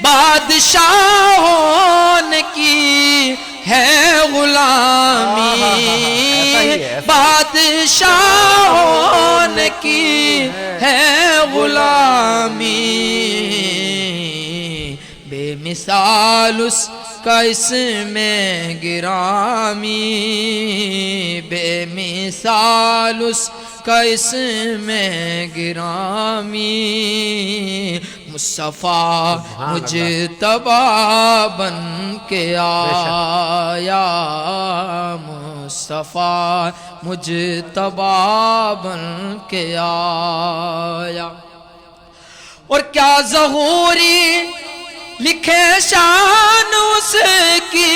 بادشاہوں نے کی ہے غلامی، بادشاہوں نے کی ہے غلامی، بے مثال اس کا اس میں گرامی، بے مثال اس کا اس میں گرامی، مصطفیٰ مجتبی بن کے آیا، مصطفیٰ مجتبی بن کے آیا، اور کیا ظہوری لکھے شان اس کی،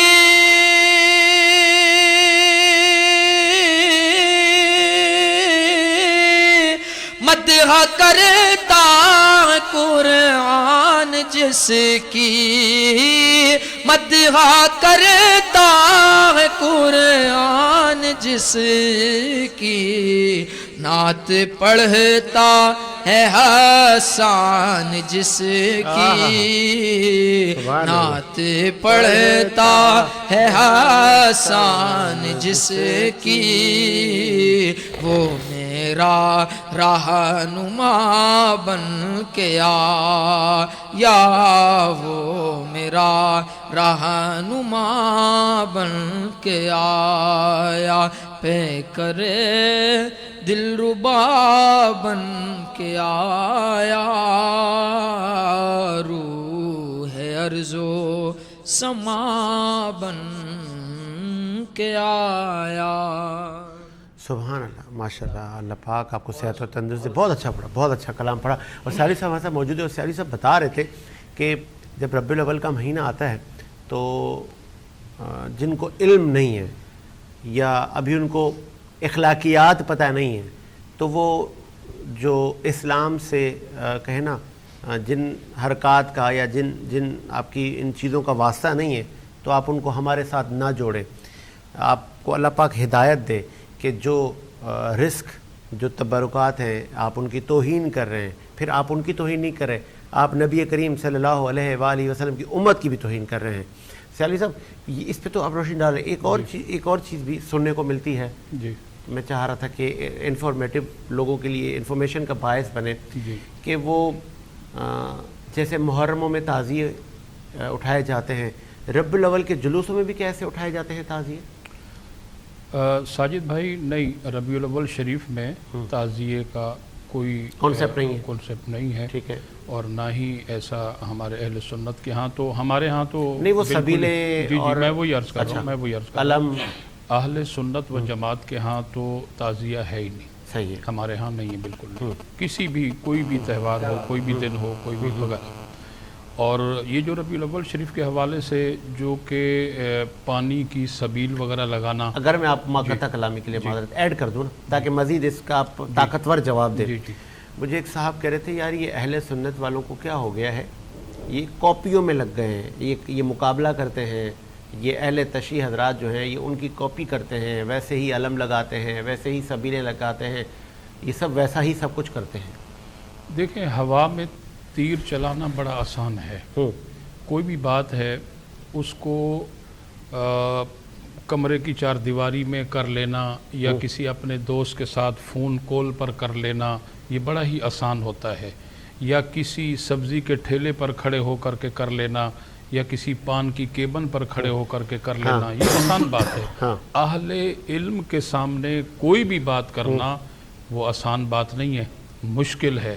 مدح کرتا قرآن جس کی، مدح کرتا ہے قرآن جس کی، نعت پڑھتا ہے حسان جس کی، نعت پڑھتا ہے حسان جس کی، وہ میرا رہنما بن کے آیا، وہ میرا رہنما بن کے آیا، پہ کرے دل ربا بن کے آیا، روح ارض و سما بن کے آیا۔ سبحان اللہ، ماشاء اللہ، اللہ پاک آپ کو صحت و تندرستی، بہت اچھا پڑھا، بہت اچھا کلام پڑھا۔ اور سیالی صاحب ہمارے ساتھ موجود ہے، اور سیالی صاحب بتا رہے تھے کہ جب ربیع الاول کا مہینہ آتا ہے تو جن کو علم نہیں ہے یا ابھی ان کو اخلاقیات پتہ نہیں ہیں، تو وہ جو اسلام سے کہنا جن حرکات کا یا جن آپ کی ان چیزوں کا واسطہ نہیں ہے، تو آپ ان کو ہمارے ساتھ نہ جوڑیں۔ آپ کو اللہ پاک ہدایت دے کہ جو رزق، جو تبرکات ہیں، آپ ان کی توہین کر رہے ہیں، پھر آپ ان کی توہین نہیں کر رہے، آپ نبی کریم صلی اللہ علیہ وآلہ وسلم کی امت کی بھی توہین کر رہے ہیں۔ سیالی صاحب اس پہ تو آپ روشنی ڈال رہے ہیں۔ ایک اور چیز بھی سننے کو ملتی ہے، جی میں چاہ رہا تھا کہ انفارمیٹو لوگوں کے لیے انفارمیشن کا باعث بنے، کہ وہ جیسے محرموں میں تعزیے اٹھائے جاتے ہیں، ربیع الاول کے جلوسوں میں بھی کیسے اٹھائے جاتے ہیں تعزیے؟ ساجد بھائی، نہیں، ربیع الاول شریف میں تعزیے کا کوئی کانسیپٹ نہیں ہے، ٹھیک ہے، اور نہ ہی ایسا ہمارے اہل سنت کے ہاں تو، ہمارے ہاں تو نہیں، وہ سبیلے اور میں وہی عرض کر رہا ہوں، میں وہی عرض کر رہا ہوں، اہل سنت و جماعت کے ہاں تو تعزیہ ہے ہی نہیں، صحیح ہے، ہمارے ہاں نہیں ہے، بالکل نہیں، کسی بھی کوئی بھی تہوار ہو، کوئی بھی دن ہو، کوئی بھی وغیرہ۔ اور یہ جو ربیع الاول شریف کے حوالے سے جو کہ پانی کی سبیل وغیرہ لگانا، اگر میں آپ مقطع کلامی کے لیے معذرت ایڈ کر دوں نا، تاکہ مزید اس کا آپ طاقتور جواب دیں۔ مجھے ایک صاحب کہہ رہے تھے، یار یہ اہل سنت والوں کو کیا ہو گیا ہے، یہ کاپیوں میں لگ گئے ہیں، یہ مقابلہ کرتے ہیں، یہ اہل تشیع حضرات جو ہیں یہ ان کی کاپی کرتے ہیں، ویسے ہی علم لگاتے ہیں، ویسے ہی سبیلیں لگاتے ہیں، یہ سب ویسا ہی سب کچھ کرتے ہیں۔ دیکھیں، ہوا میں تیر چلانا بڑا آسان ہے، کوئی بھی بات ہے اس کو کمرے کی چار دیواری میں کر لینا یا کسی اپنے دوست کے ساتھ فون کال پر کر لینا، یہ بڑا ہی آسان ہوتا ہے، یا کسی سبزی کے ٹھیلے پر کھڑے ہو کر کے کر لینا، یا کسی پان کی کیبن پر کھڑے ہو کر کے کر لینا، یہ آسان بات ہے۔ اہل علم کے سامنے کوئی بھی بات کرنا وہ آسان بات نہیں ہے، مشکل ہے،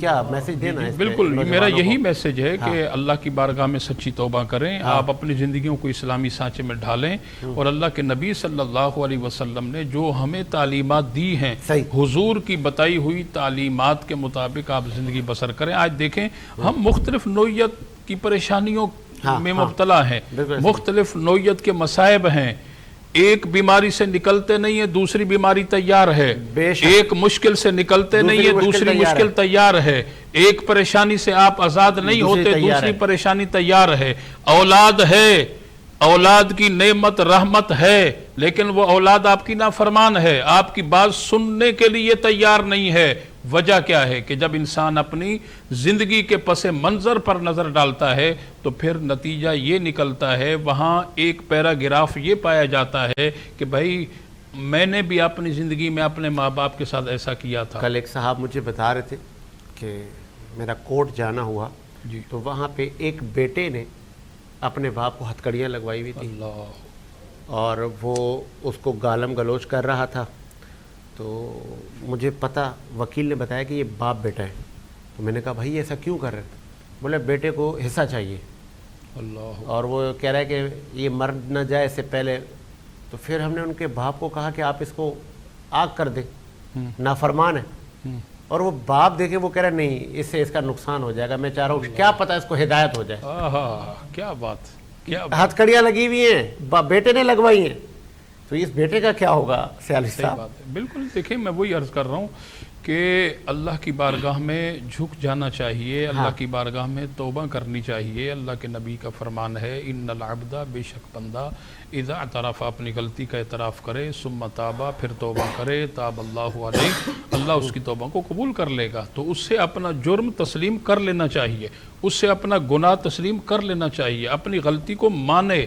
کیا میسج دینا ہے اس پہ بالکل میرا نوجوانوں یہی کو؟ میسج ہے کہ اللہ کی بارگاہ میں سچی توبہ کریں، آپ اپنی زندگیوں کو اسلامی سانچے میں ڈھالیں، اور اللہ کے نبی صلی اللہ علیہ وسلم نے جو ہمیں تعلیمات دی ہیں صحیح، حضور کی بتائی ہوئی تعلیمات کے مطابق آپ زندگی بسر کریں۔ آج دیکھیں ہم مختلف نوعیت کی پریشانیوں میں مبتلا ہیں، مختلف نوعیت کے مصائب ہیں، ایک بیماری سے نکلتے نہیں ہے دوسری بیماری تیار ہے، ایک مشکل سے نکلتے نہیں ہے دوسری مشکل تیار ہے، ایک پریشانی سے آپ آزاد نہیں ہوتے دوسری پریشانی تیار ہے، اولاد ہے، اولاد کی نعمت رحمت ہے، لیکن وہ اولاد آپ کی نافرمان ہے، آپ کی بات سننے کے لیے تیار نہیں ہے۔ وجہ کیا ہے کہ جب انسان اپنی زندگی کے پس منظر پر نظر ڈالتا ہے تو پھر نتیجہ یہ نکلتا ہے، وہاں ایک پیراگراف یہ پایا جاتا ہے کہ بھائی میں نے بھی اپنی زندگی میں اپنے ماں باپ کے ساتھ ایسا کیا تھا۔ کل ایک صاحب مجھے بتا رہے تھے کہ میرا کوٹ جانا ہوا تو وہاں پہ ایک بیٹے نے اپنے باپ کو ہتھکڑیاں لگوائی ہوئی تھی اور وہ اس کو گالم گلوچ کر رہا تھا، تو مجھے پتہ وکیل نے بتایا کہ یہ باپ بیٹا ہے، تو میں نے کہا بھائی ایسا کیوں کر رہے ہیں؟ بولے بیٹے کو حصہ چاہیے، اور وہ کہہ رہا ہے کہ یہ مر نہ جائے اس سے پہلے، تو پھر ہم نے ان کے باپ کو کہا کہ آپ اس کو آگ کر دیں، نافرمان ہے، اور وہ باپ دیکھے وہ کہہ رہا ہے نہیں اس سے اس کا نقصان ہو جائے گا، میں چاہ رہا ہوں کیا پتہ اس کو ہدایت ہو جائے۔ کیا بات، کیا ہتھکڑیاں لگی ہوئی ہیں، بیٹے نے لگوائی ہیں، تو اس بیٹے کا کیا ہوگا سیالی صاحب؟ بالکل دیکھیں میں وہی عرض کر رہا ہوں کہ اللہ کی بارگاہ میں جھک جانا چاہیے، اللہ کی بارگاہ میں توبہ کرنی چاہیے۔ اللہ کے نبی کا فرمان ہے ان العبد، بے شک بندہ اذا اعترف، اپنی غلطی کا اعتراف کرے، ثم تابا، پھر توبہ کرے، تاب اللہ علیہ، اللہ اس کی توبہ کو قبول کر لے گا۔ تو اس سے اپنا جرم تسلیم کر لینا چاہیے، اس سے اپنا گناہ تسلیم کر لینا چاہیے، اپنی غلطی کو مانے۔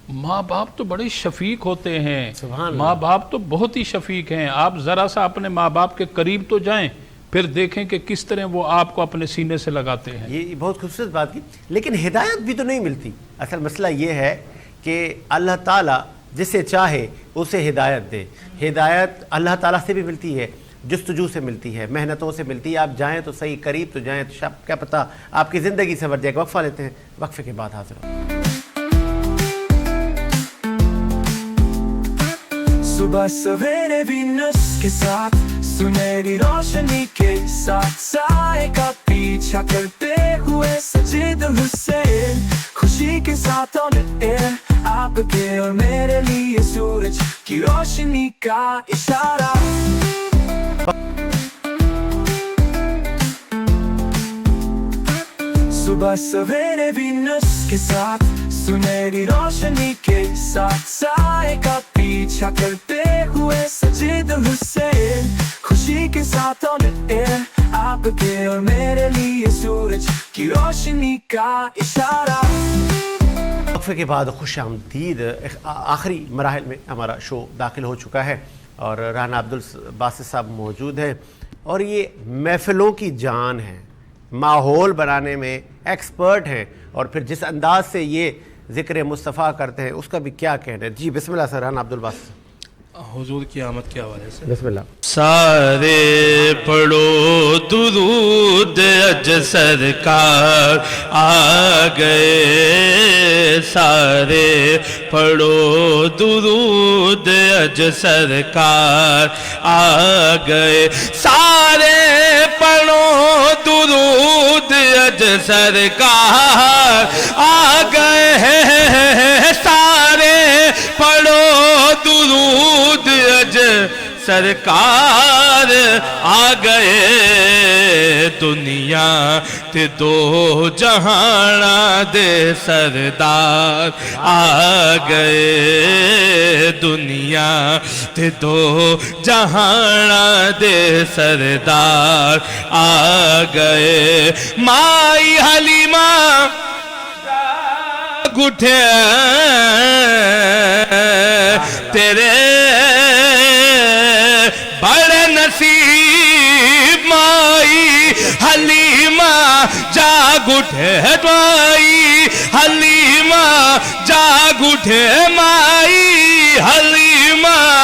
ماں باپ تو بڑے شفیق ہوتے ہیں، ماں باپ تو بہت ہی شفیق ہیں، آپ ذرا سا اپنے ماں باپ کے قریب تو جائیں، پھر دیکھیں کہ کس طرح وہ آپ کو اپنے سینے سے لگاتے ہیں۔ یہ بہت خوبصورت بات کی، لیکن ہدایت بھی تو نہیں ملتی۔ اصل مسئلہ یہ ہے کہ اللہ تعالیٰ جسے چاہے اسے ہدایت دے، ہدایت اللہ تعالیٰ سے بھی ملتی ہے، جستجو سے ملتی ہے، محنتوں سے ملتی ہے، آپ جائیں تو صحیح، قریب تو جائیں تو کیا پتہ آپ کی زندگی سنور جائے گا۔ وقفہ لیتے ہیں، وقفے کے بعد حاضر ہوں۔ صبح سویرے وینس کے ساتھ سنہری روشنی کے ساتھ سائے کا پیچھا کرتے ہوئے سجید حسین، خوشی کے ساتھ آن ایئر آپ کے اور میرے لیے سورج کی روشنی کا اشارہ۔ صبح سویرے وینس کے ساتھ سنہری روشنی کے ساتھ سائے کا پیچھا کرتے ہوئے سجید حسین، خوشی کے ساتھ آن ایئر آپ کے اور میرے لیے سورج کی روشنی کا اشارہ۔ وقفے کے بعد خوش آمدید، آخری مراحل میں ہمارا شو داخل ہو چکا ہے اور رانا عبدالباسط صاحب موجود ہیں، اور یہ محفلوں کی جان ہے، ماحول بنانے میں ایکسپرٹ ہیں، اور پھر جس انداز سے یہ ذکر مصطفیٰ کرتے ہیں اس کا بھی کیا کہنا ہے۔ جی بسم اللہ سر، رانا عبدالباسط حضور کی آمد کے حوالے سے بسم اللہ۔ سارے پڑھو درود اج سرکار آ گئے، سارے پڑھو درود اج سرکار آ گئے، سارے پڑھو درود اج سرکار آ گئے، سارے پڑھو درود اج سرکار آ گئے، دنیا تے دو جہانا دے سردار آ گئے، دنیا تے دو جہانا دے سردار آ گئے، مائی حلیمہ گھٹے تیرے بڑے نصیب، مائی حلیمہ جاگ اٹھے، مائی حلیمہ جاگ اٹھے، مائی حلیمہ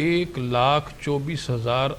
1,24,000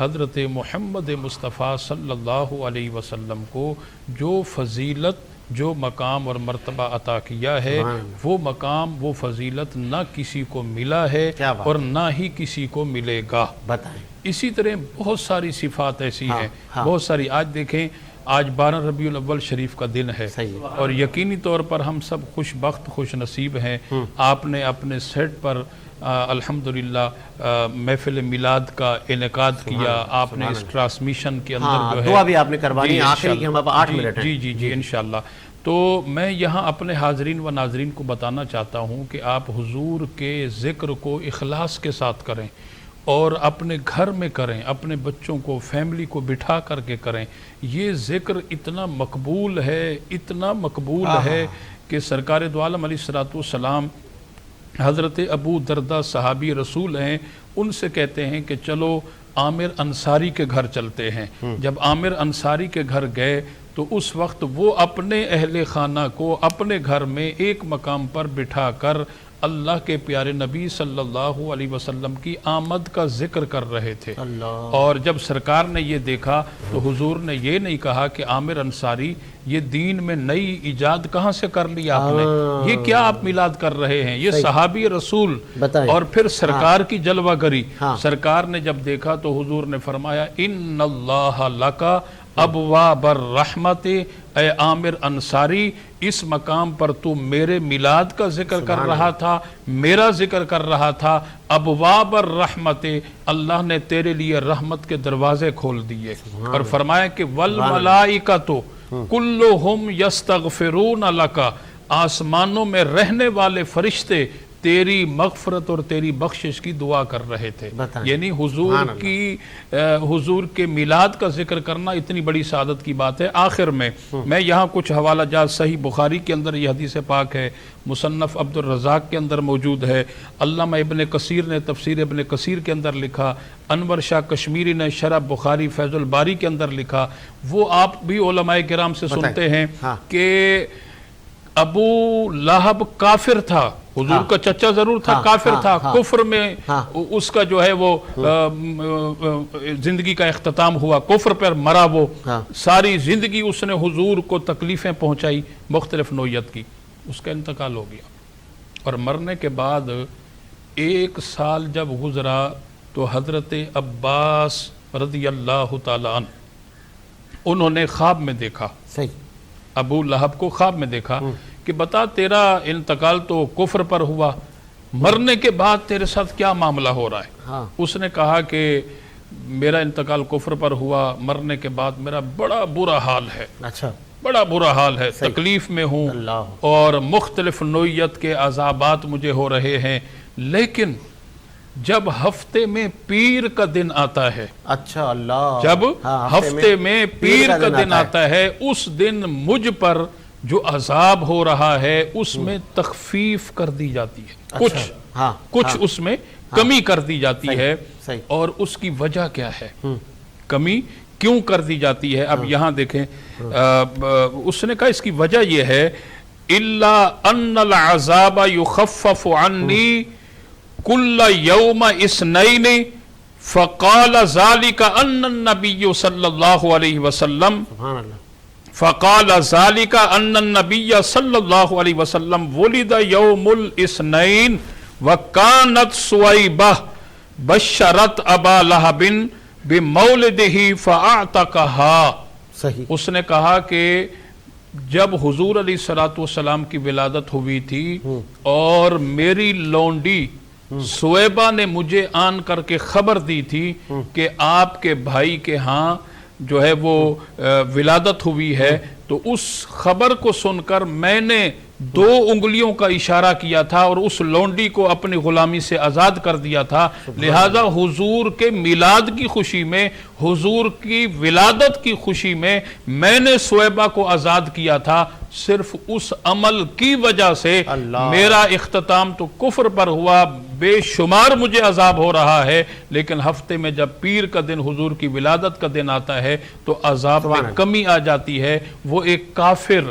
حضرت محمد مصطفیٰ صلی اللہ علیہ وسلم کو جو فضیلت جو مقام اور مرتبہ عطا کیا ہے وہ مقام وہ فضیلت نہ کسی کو ملا ہے اور نہ ہی کسی کو ملے گا. بتائیں. اسی طرح بہت ساری صفات ایسی ہیں بہت ساری. آج دیکھیں آج 12 ربیع الاول شریف کا دن ہے اور یقینی طور پر ہم سب خوش بخت خوش نصیب ہیں. آپ نے اپنے سیٹ پر الحمدللہ محفل میلاد کا انعقاد کیا. آپ نے اس ٹرانسمیشن کے اندر جو ہے دعا بھی آپ نے کروانی ہے. آخر کی ہم اب 8 منٹ ہیں. جی انشاءاللہ. تو میں یہاں اپنے حاضرین و ناظرین کو بتانا چاہتا ہوں کہ آپ حضور کے ذکر کو اخلاص کے ساتھ کریں اور اپنے گھر میں کریں, اپنے بچوں کو فیملی کو بٹھا کر کے کریں. یہ ذکر اتنا مقبول ہے, اتنا مقبول ہے کہ سرکار دو عالم علیہ السلام حضرت ابو دردہ صحابی رسول ہیں, ان سے کہتے ہیں کہ چلو عامر انصاری کے گھر چلتے ہیں. جب عامر انصاری کے گھر گئے تو اس وقت وہ اپنے اہل خانہ کو اپنے گھر میں ایک مقام پر بٹھا کر اللہ کے پیارے نبی صلی اللہ علیہ وسلم کی آمد کا ذکر کر رہے تھے. اور جب سرکار نے یہ دیکھا تو حضور نے یہ نہیں کہا کہ عامر انصاری یہ دین میں نئی ایجاد کہاں سے کر لی آپ نے, یہ کیا آپ میلاد کر رہے ہیں, یہ صحابی رسول. اور پھر سرکار کی جلوہ گری. سرکار نے جب دیکھا تو حضور نے فرمایا ان اللہ لکا ابواب الرحمت, اے عامر انصاری اس مقام پر تو میرے میلاد کا ذکر کر رہا تھا, میرا ذکر کر رہا تھا. ابواب الرحمت, اللہ نے تیرے لیے رحمت کے دروازے کھول دیے. اور فرمایا کہ والملائکۃ کلہم یستغفرون لکا, آسمانوں میں رہنے والے فرشتے تیری مغفرت اور تیری بخشش کی دعا کر رہے تھے. یعنی حضور کے میلاد کا ذکر کرنا اتنی بڑی سعادت کی بات ہے. آخر میں یہاں کچھ حوالہ جات صحیح بخاری کے اندر یہ حدیث پاک ہے, مصنف عبد الرزاق کے اندر موجود ہے, علامہ ابن کثیر نے تفسیر ابن کثیر کے اندر لکھا, انور شاہ کشمیری نے شرح بخاری فیض الباری کے اندر لکھا. وہ آپ بھی علماء کرام سے سنتے ہیں کہ ابو لہب کافر تھا, حضور کا چچا ضرور تھا, کافر تھا, کفر میں اس کا جو ہے وہ زندگی کا اختتام ہوا, کفر پر مرا. وہ ساری زندگی اس نے حضور کو تکلیفیں پہنچائی مختلف نوعیت کی. اس کا انتقال ہو گیا اور مرنے کے بعد 1 سال جب گزرا تو حضرت عباس رضی اللہ تعالیٰ عنہ انہوں نے خواب میں دیکھا, ابو لہب کو خواب میں دیکھا کہ بتا تیرا انتقال تو کفر پر ہوا, مرنے کے بعد تیرے ساتھ کیا معاملہ ہو رہا ہے. اس نے کہا کہ میرا انتقال کفر پر ہوا, مرنے کے بعد میرا بڑا برا حال ہے, بڑا برا حال ہے, تکلیف میں ہوں اور مختلف نوعیت کے عذابات مجھے ہو رہے ہیں. لیکن جب ہفتے میں پیر کا دن آتا ہے, جب ہفتے میں پیر کا دن آتا ہے, اس دن مجھ پر جو عذاب ہو رہا ہے اس میں تخفیف کر دی جاتی ہے, کچھ اس میں کمی کر دی جاتی ہے. اور اس کی وجہ کیا ہے, کمی کیوں کر دی جاتی ہے؟ اب یہاں دیکھیں, اس نے کہا اس کی وجہ یہ ہے الا ان العذاب یخفف عنی کل یوم اثنین فقال ذلك ان النبی صلی اللہ علیہ وسلم فقال ذلك ان النبی صلی اللہ علیہ وسلم ولد یوم الاثنین وکانت سویبہ بشرت ابا لہب بمولدہ فاعتقها. اس نے کہا کہ جب حضور علیہ السلام کی ولادت ہوئی تھی اور میری لونڈی سویبہ نے مجھے آن کر کے خبر دی تھی کہ آپ کے بھائی کے ہاں جو ہے وہ ولادت ہوئی ہے, تو اس خبر کو سن کر میں نے 2 انگلیوں کا اشارہ کیا تھا اور اس لونڈی کو اپنی غلامی سے آزاد کر دیا تھا. لہذا حضور کے میلاد کی خوشی میں, حضور کی ولادت کی خوشی میں نے سویبہ کو آزاد کیا تھا. صرف اس عمل کی وجہ سے میرا اختتام تو کفر پر ہوا, بے شمار مجھے عذاب ہو رہا ہے, لیکن ہفتے میں جب پیر کا دن حضور کی ولادت کا دن آتا ہے تو عذاب میں کمی آ جاتی ہے. وہ ایک کافر